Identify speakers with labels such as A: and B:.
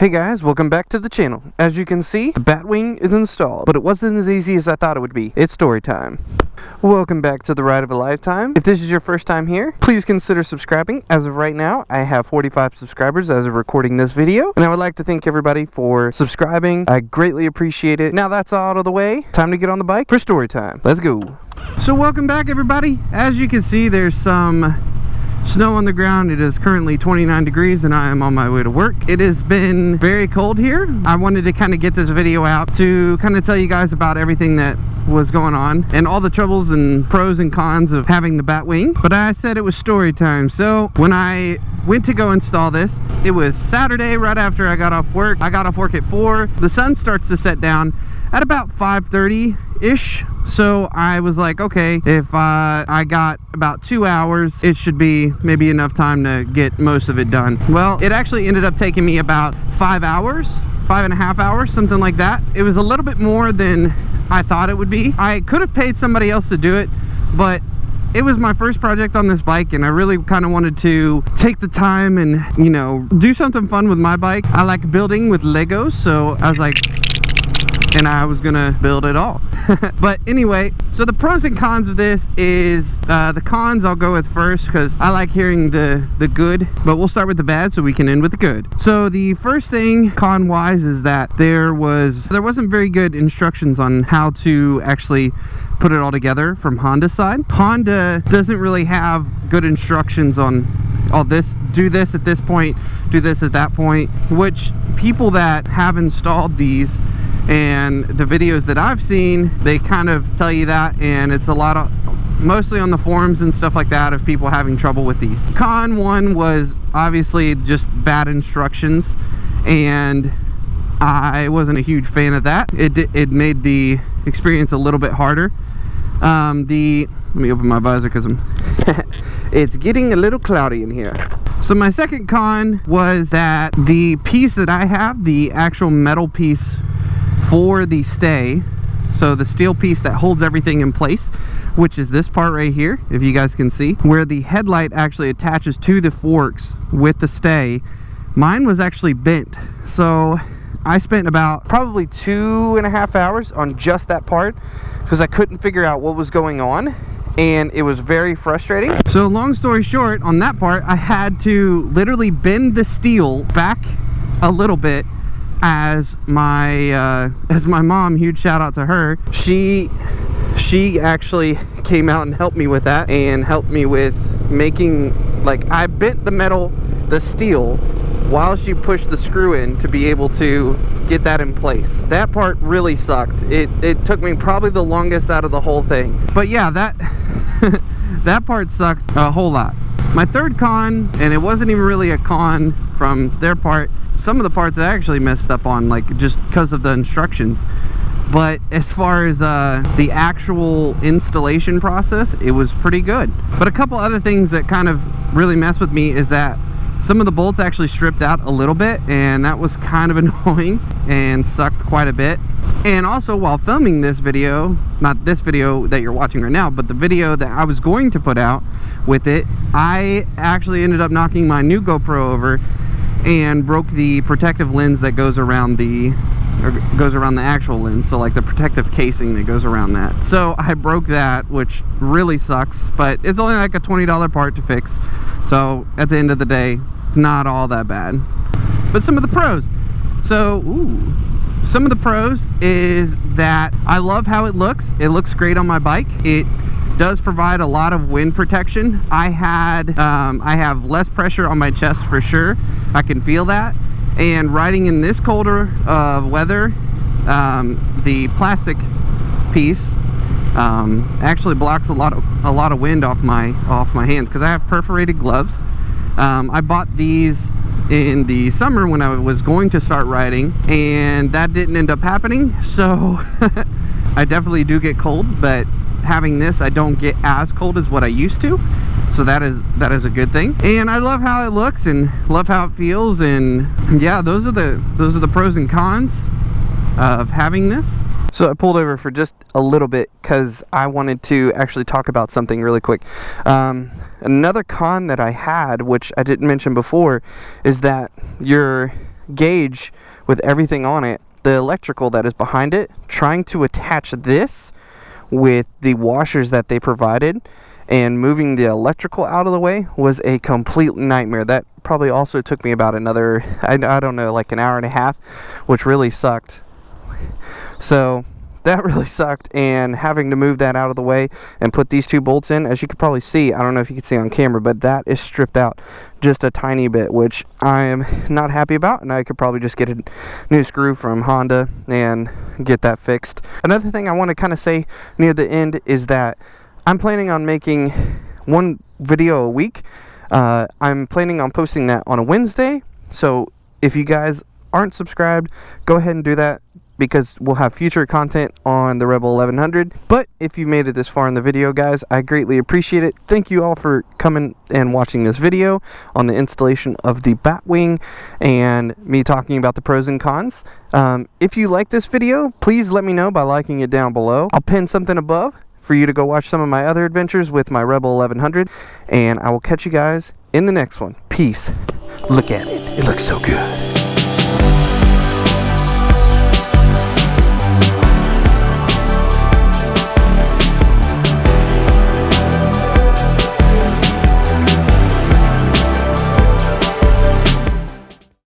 A: Hey guys, welcome back to the channel. As you can see, the Batwing is installed, but it wasn't as easy as I thought it would be. It's story time. Welcome back to the ride of a lifetime. If this is your first time here, please consider subscribing. As of right now, I have 45 subscribers as of recording this video, and I would like to thank everybody for subscribing. I greatly appreciate it. Now that's all out of the way, time to get on the bike for story time. Let's go. So welcome back everybody. As you can see, there's some snow on the ground. It is currently 29 degrees and I am on my way to work. It has been very cold here. I wanted to kind of get this video out to kind of tell you guys about everything that was going on and all the troubles and pros and cons of having the Batwing. But I said it was story time. So when I went to go install this, it was Saturday right after I got off work. I got off work at 4. The sun starts to set down at about 5:30-ish. So I was like, okay, if I got about 2 hours, it should be maybe enough time to get most of it done. Well, it actually ended up taking me about 5 hours, 5.5 hours, something like that. It was a little bit more than I thought it would be. I could have paid somebody else to do it, but it was my first project on this bike and I really kind of wanted to take the time and, you know, do something fun with my bike. I like building with Legos, so I was like, and I was gonna build it all. But anyway, so the pros and cons of this is the cons I'll go with first because I like hearing the good, but we'll start with the bad so we can end with the good. So the first thing con wise is that there wasn't very good instructions on how to actually put it all together from Honda's side. Honda doesn't really have good instructions on all this, do this at this point, do this at that point, which people that have installed these and the videos that I've seen, they kind of tell you that, and it's a lot of, mostly on the forums and stuff like that, of people having trouble with these. Con one was obviously just bad instructions, and I wasn't a huge fan of that. It made the experience a little bit harder. Let me open my visor because it's getting a little cloudy in here. So my second con was that the piece that I have, the actual metal piece for the stay, so the steel piece that holds everything in place, which is this part right here, if you guys can see, where the headlight actually attaches to the forks with the stay, mine was actually bent. So I spent about probably 2.5 hours on just that part because I couldn't figure out what was going on, and it was very frustrating. So long story short, on that part, I had to literally bend the steel back a little bit. As my mom, huge shout out to her, she actually came out and helped me with that, and helped me with making, like, I bent the steel while she pushed the screw in to be able to get that in place. That part really sucked. It took me probably the longest out of the whole thing. But yeah, that that part sucked a whole lot. My third con, and it wasn't even really a con from their part, some of the parts I actually messed up on, like, just because of the instructions. But as far as the actual installation process, it was pretty good. But a couple other things that kind of really messed with me is that some of the bolts actually stripped out a little bit, and that was kind of annoying and sucked quite a bit. And also, while filming this video, not this video that you're watching right now, but the video that I was going to put out with it, I actually ended up knocking my new GoPro over and broke the protective lens that goes around the actual lens, so like the protective casing that goes around that. So I broke that, which really sucks, but it's only like a $20 part to fix, so at the end of the day, it's not all that bad. But some of the pros, so some of the pros is that I love how it looks. It looks great on my bike. It does provide a lot of wind protection. I have less pressure on my chest for sure. I can feel that. And riding in this colder weather, the plastic piece actually blocks a lot of wind off my hands because I have perforated gloves. I bought these in the summer when I was going to start riding, and that didn't end up happening. So I definitely do get cold, but having this, I don't get as cold as what I used to, so that is a good thing. And I love how it looks and love how it feels, and yeah, those are the pros and cons of having this. So I pulled over for just a little bit because I wanted to actually talk about something really quick. Another con that I had, which I didn't mention before, is that your gauge with everything on it, the electrical that is behind it, trying to attach this with the washers that they provided and moving the electrical out of the way was a complete nightmare. That probably also took me about another, I don't know, like an hour and a half, which really sucked. So that really sucked, and having to move that out of the way and put these two bolts in, as you could probably see, I don't know if you can see on camera, but that is stripped out just a tiny bit, which I am not happy about, and I could probably just get a new screw from Honda and get that fixed. Another thing I want to kind of say near the end is that I'm planning on making one video a week. I'm planning on posting that on a Wednesday, so if you guys aren't subscribed, go ahead and do that, because we'll have future content on the Rebel 1100. But if you made it this far in the video, guys, I greatly appreciate it. Thank you all for coming and watching this video on the installation of the Batwing and me talking about the pros and cons. If you like this video, please let me know by liking it down below. I'll pin something above for you to go watch some of my other adventures with my Rebel 1100, and I will catch you guys in the next one. Peace. Look at it. It looks so good.